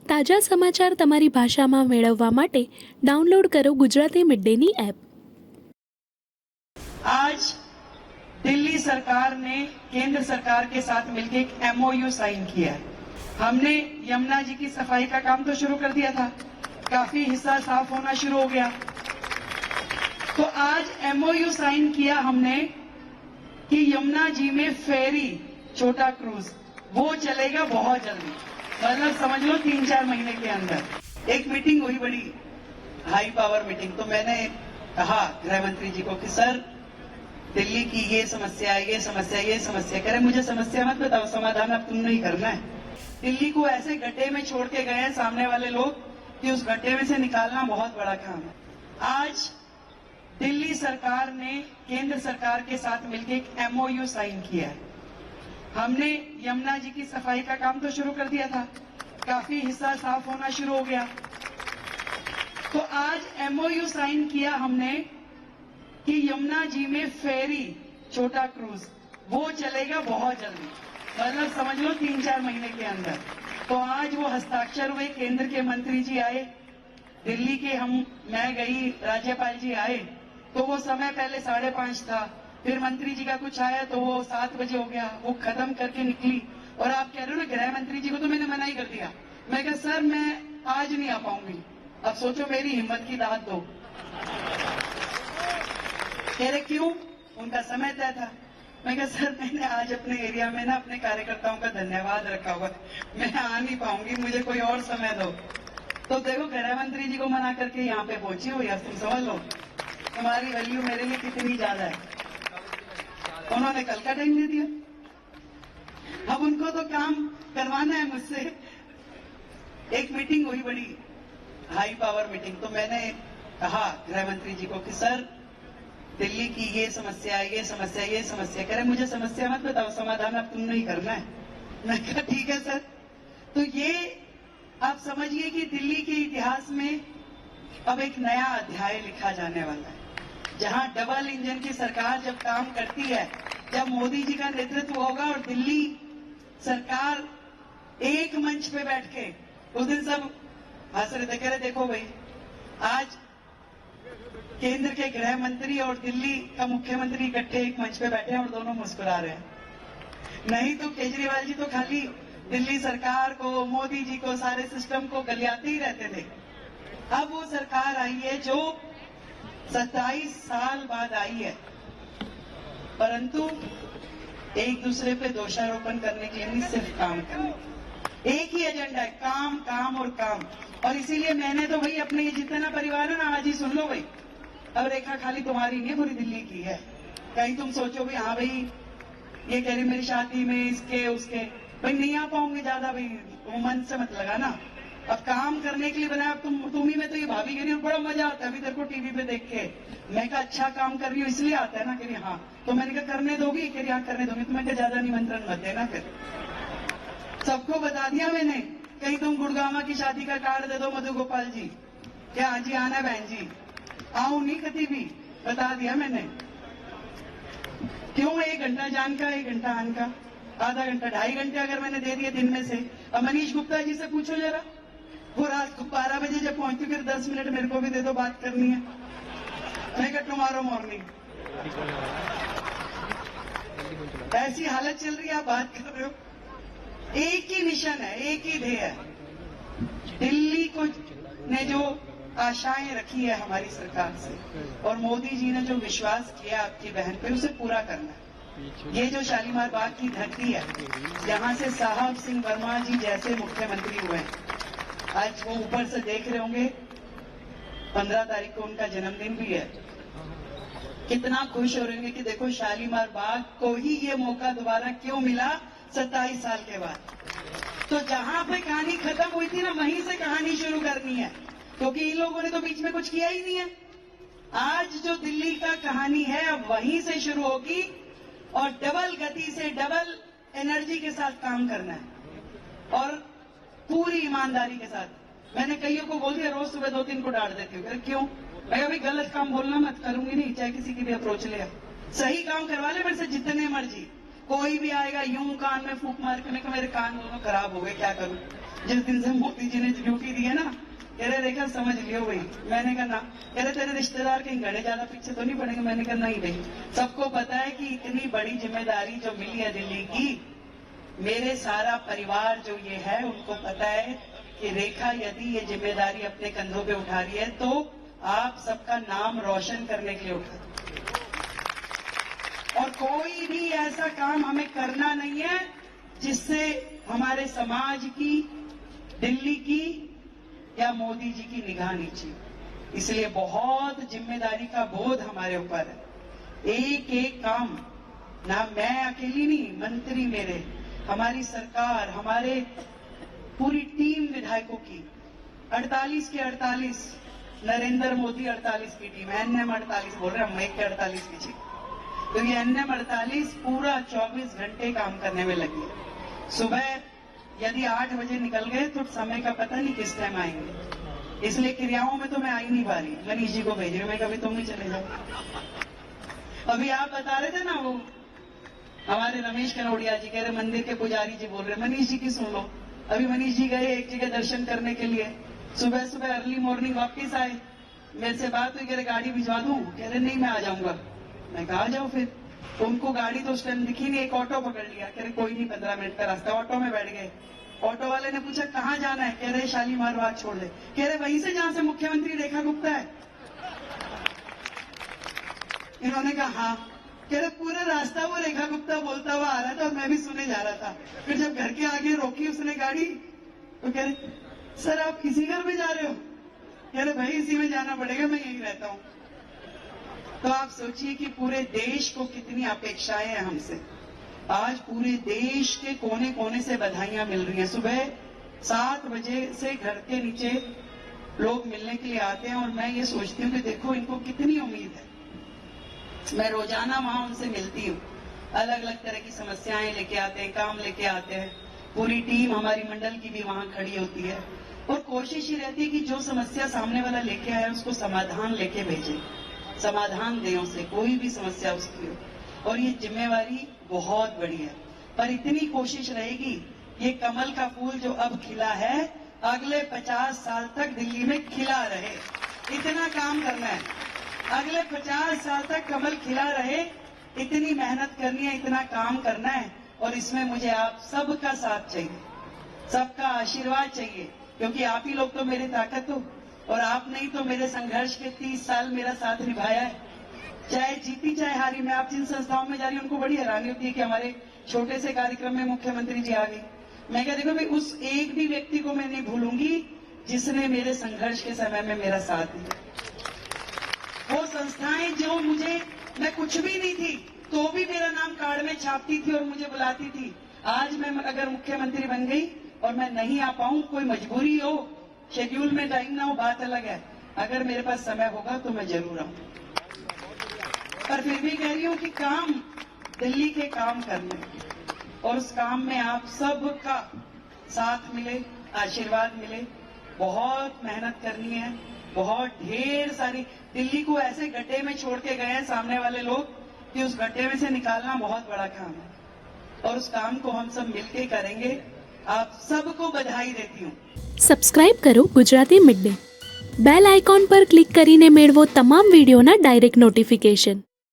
તાજા સમાચાર તમારી ભાષામાં મેળવવા માટે ડાઉનલોડ કરો ગુજરાતી મિડ ડેની એપ। आज दिल्ली सरकार ने केंद्र सरकार के साथ मिलकर एक MOU साइन किया है। हमने यमुना जी की सफाई का काम तो शुरू कर दिया था, काफी हिस्सा साफ होना शुरू हो गया। तो आज MOU साइन किया हमने कि यमुना जी में फेरी छोटा क्रूज वो चलेगा बहुत जल्दी, मतलब समझ लो 3-4 महीने के अंदर। एक मीटिंग हुई, बड़ी हाई पावर मीटिंग। तो मैंने कहा गृह मंत्री जी को कि सर दिल्ली की ये समस्या ये समस्या ये समस्या। कह रहे मुझे समस्या मत बताओ, समाधान अब तुमने ही करना है। दिल्ली को ऐसे गड्ढे में छोड़ के गए हैं सामने वाले लोग कि उस गड्ढे में से निकालना बहुत बड़ा काम है। आज दिल्ली सरकार ने केंद्र सरकार के साथ मिलकर एक MOU साइन किया है। हमने यमुना जी की सफाई का काम तो शुरू कर दिया था, काफी हिस्सा साफ होना शुरू हो गया। तो आज MOU साइन किया हमने कि यमुना जी में फेरी छोटा क्रूज वो चलेगा बहुत जल्दी, मतलब समझ लो 3-4 महीने के अंदर। तो आज वो हस्ताक्षर हुए, केंद्र के मंत्री जी आए, दिल्ली के मैं गई, राज्यपाल जी आए। तो वो समय पहले 5:30 था, फिर मंत्री जी का कुछ आया तो वो 7 बजे हो गया, वो खत्म करके निकली। और आप कह रहे हो ना गृह मंत्री जी को तो मैंने मना ही कर दिया। मैं कहा सर मैं आज नहीं आ पाऊंगी। अब सोचो मेरी हिम्मत की दाद दो। कह रहे क्यों? उनका समय तय था। मैं कहा सर मैंने आज अपने एरिया में ना अपने कार्यकर्ताओं का धन्यवाद रखा हुआ, मैं आ नहीं पाऊंगी, मुझे कोई और समय दो। तो देखो गृह मंत्री जी को मना करके यहाँ पे पहुंची हो, या तुम समझ लो तुम्हारी वैल्यू मेरे लिए कितनी ज्यादा है। उन्होंने कल का टाइम दे दिया। अब उनको तो काम करवाना है मुझसे। एक मीटिंग हुई, बड़ी हाई पावर मीटिंग। तो मैंने कहा गृह मंत्री जी को कि सर दिल्ली की ये समस्या ये समस्या ये समस्या। कह रहे मुझे समस्या मत बताओ, समाधान अब तुमने ही करना है। मैं कहा ठीक है सर। तो ये आप समझिए कि दिल्ली के इतिहास में अब एक नया अध्याय लिखा जाने वाला है, जहां डबल इंजन की सरकार जब काम करती है, जब मोदी जी का नेतृत्व होगा और दिल्ली सरकार एक मंच पे बैठ के, उस दिन सब हंस रहे थे, कह रहे देखो भाई आज केंद्र के गृह मंत्री और दिल्ली का मुख्यमंत्री इकट्ठे एक मंच पे बैठे हैं और दोनों मुस्कुरा रहे हैं। नहीं तो केजरीवाल जी तो खाली दिल्ली सरकार को, मोदी जी को, सारे सिस्टम को गलियाते ही रहते थे। अब वो सरकार आई है जो 27 साल बाद आई है, परंतु एक दूसरे पे दोषारोपण करने के लिए नहीं, सिर्फ काम करने के लिए। एक ही एजेंडा है, काम काम और काम। और इसीलिए मैंने तो भाई अपने ये जितना परिवार है ना, आज ही सुन लो भाई, अब रेखा खाली तुम्हारी नहीं, पूरी दिल्ली की है। कहीं तुम सोचो भाई हाँ भाई ये कह रही मेरी शादी में इसके उसके, भाई नहीं आ पाऊंगी ज्यादा, भाई मन से मत लगा ना। अब काम करने के लिए बनाया। तुम ही में तो ये भाभी कह रही हो बड़ा मजा आता है अभी तेरे को टीवी पे देख के। मैं कहा अच्छा काम कर रही हूँ इसलिए आता है ना। कह रही हाँ। तो मैंने कहा करने दोगी? कह रही हाँ करने दोगी। तो मैं कहा ज्यादा निमंत्रण मत देना, फिर सबको बता दिया मैंने। कहीं तुम गुड़गामा की शादी का कार्ड दे दो मधु गोपाल जी, क्या हाँ जी आना बहन जी, आऊं नहीं कभी भी, बता दिया मैंने। क्यों? 1 घंटा जान का 1 घंटा आन का, आधा घंटा 2.5 घंटे अगर मैंने दे दिए दिन में से। अब मनीष गुप्ता जी से पूछो जरा, वो रात को 12 बजे जब पहुंचती फिर 10 मिनट मेरे को भी दे दो, बात करनी है। मैं कहा टुमारो मॉर्निंग। ऐसी हालत चल रही है, आप बात कर रहे हो। एक ही मिशन है, एक ही ध्येय है। दिल्ली को ने जो आशाएं रखी है हमारी सरकार से, और मोदी जी ने जो विश्वास किया आपकी बहन पे, उसे पूरा करना है। ये जो शालीमार बाग की धरती है, जहां से साहब सिंह वर्मा जी जैसे मुख्यमंत्री हुए, आज वो ऊपर से देख रहे होंगे, 15 तारीख को उनका जन्मदिन भी है। कितना खुश हो रहे होंगे कि देखो शालीमार बाग को ही ये मौका दोबारा क्यों मिला 27 साल के बाद। तो जहां पे कहानी खत्म हुई थी ना, वहीं से कहानी शुरू करनी है, क्योंकि इन लोगों ने तो बीच में कुछ किया ही नहीं है। आज जो दिल्ली का कहानी है अब वहीं से शुरू होगी, और डबल गति से, डबल एनर्जी के साथ काम करना है, और पूरी ईमानदारी के साथ। मैंने कईयों को बोल दिया, रोज सुबह 2-3 को डांट देती हूँ। क्यों? मैं अभी गलत काम बोलना मत, करूंगी नहीं, चाहे किसी की भी अप्रोच ले। सही काम करवा ले मेरे से जितने मर्जी। कोई भी आएगा यूं कान में फूंक मार के, मेरे कान दोनों खराब हो गए, क्या करूं? जिस दिन से मोदी जी ने ड्यूटी दी है ना, कह रहे रेखा समझ लियो भाई। मैंने कहा ना। कह रहे तेरे रिश्तेदार कहीं घड़े ज्यादा पीछे तो नहीं पड़ेंगे। मैंने कहा नहीं भाई, सबको पता है कि इतनी बड़ी जिम्मेदारी जो मिली है दिल्ली की, मेरे सारा परिवार जो ये है उनको पता है कि रेखा यदि ये जिम्मेदारी अपने कंधों पे उठा रही है तो आप सबका नाम रोशन करने के लिए उठा। और कोई भी ऐसा काम हमें करना नहीं है जिससे हमारे समाज की, दिल्ली की या मोदी जी की निगाह नीचे। इसलिए बहुत जिम्मेदारी का बोझ हमारे ऊपर है। एक एक काम, ना मैं अकेली नहीं, मंत्री मेरे, हमारी सरकार, हमारे पूरी टीम विधायकों की, 48 के 48, नरेंद्र मोदी 48 की टीम, एनएम 48 बोल रहे हैं, हम एक के 48 की चीज। तो ये एनएम 48 पूरा 24 घंटे काम करने में लगी है। सुबह यदि 8 बजे निकल गए तो समय का पता नहीं किस टाइम आएंगे। इसलिए क्रियाओं में तो मैं आ ही नहीं पा रही। मनीष जी को भेज रही हूं मैं, कभी तुम भी चले जाओ। अभी आप बता रहे थे ना, वो हमारे रमेश कनौड़िया जी कह रहे मंदिर के पुजारी जी बोल रहे, मनीष जी की सुन लो। अभी मनीष जी गए एक जगह दर्शन करने के लिए, सुबह सुबह अर्ली मॉर्निंग वापिस आए, मेरे से बात हुई, कह रहे गाड़ी भिजवा दूं? कह रहे नहीं मैं आ जाऊंगा। मैं कहा आ जाओ फिर। तो उनको गाड़ी तो उस टाइम दिखी नहीं, एक ऑटो पकड़ लिया। कह रहे कोई नहीं, 15 मिनट का रास्ता। ऑटो में बैठ गए। ऑटो वाले ने पूछा कहाँ जाना है? कह रहे शालीमार बाग छोड़ दे। कह रहे वहीं से जहां से मुख्यमंत्री रेखा गुप्ता है? इन्होंने कहा हाँ। कह रहे पूरा रास्ता वो रेखा गुप्ता बोलता हुआ आ रहा था और मैं भी सुने जा रहा था। फिर जब घर के आगे रोकी उसने गाड़ी तो कह रहे सर आप किसी घर में जा रहे हो? कह रहे भाई इसी में जाना पड़ेगा, मैं यहीं रहता हूं। तो आप सोचिए कि पूरे देश को कितनी अपेक्षाएं हैं हमसे। आज पूरे देश के कोने कोने से बधाइयां मिल रही हैं। सुबह 7 बजे से घर के नीचे लोग मिलने के लिए आते हैं और मैं ये सोचती हूँ कि देखो इनको कितनी उम्मीद है। मैं रोजाना वहां उनसे मिलती हूँ, अलग अलग तरह की समस्याएं लेके आते हैं, काम लेके आते हैं। पूरी टीम हमारी मंडल की भी वहां खड़ी होती है और कोशिश ही रहती है कि जो समस्या सामने वाला लेके आया उसको समाधान लेके भेजे, समाधान दें उसे, कोई भी समस्या उसकी हो। और ये जिम्मेवारी बहुत बड़ी है, पर इतनी कोशिश रहेगी ये कमल का फूल जो अब खिला है अगले 50 साल तक दिल्ली में खिला रहे। इतना काम करना है, अगले 50 साल तक कमल खिला रहे। इतनी मेहनत करनी है, इतना काम करना है और इसमें मुझे आप सबका साथ चाहिए, सबका आशीर्वाद चाहिए, क्योंकि आप ही लोग तो मेरी ताकत हो और आप नहीं तो मेरे संघर्ष के 30 साल मेरा साथ निभाया है, चाहे जीती चाहे हारी। मैं आप जिन संस्थाओं में जा रही हूं उनको बड़ी हैरानी होती है कि हमारे छोटे से कार्यक्रम में मुख्यमंत्री जी आ गई। मैं क्या देखो भाई, उस एक भी व्यक्ति को मैं नहीं भूलूंगी जिसने मेरे संघर्ष के समय में मेरा साथ दिया। वो संस्थाएं जो मुझे, मैं कुछ भी नहीं थी तो भी मेरा नाम कार्ड में छापती थी और मुझे बुलाती थी। आज मैं अगर मुख्यमंत्री बन गई और मैं नहीं आ पाऊं, कोई मजबूरी हो, शेड्यूल में टाइम ना हो, बात अलग है। अगर मेरे पास समय होगा तो मैं जरूर आऊं। पर फिर भी कह रही हूं कि काम दिल्ली के काम करने और उस काम में आप सबका साथ मिले, आशीर्वाद मिले। बहुत मेहनत करनी है, बहुत ढेर सारी। दिल्ली को ऐसे गड्ढे में छोड़ के गए हैं सामने वाले लोग कि उस गड्ढे में से निकालना बहुत बड़ा काम है और उस काम को हम सब मिलके करेंगे। आप सबको बधाई देती हूँ। સબસ્ક્રાઇબ કરો Gujarati mid day. Bell icon પર ક્લિક કરીને મેળવો તમામ વિડીયોના ડાયરેક્ટ નોટિફિકેશન.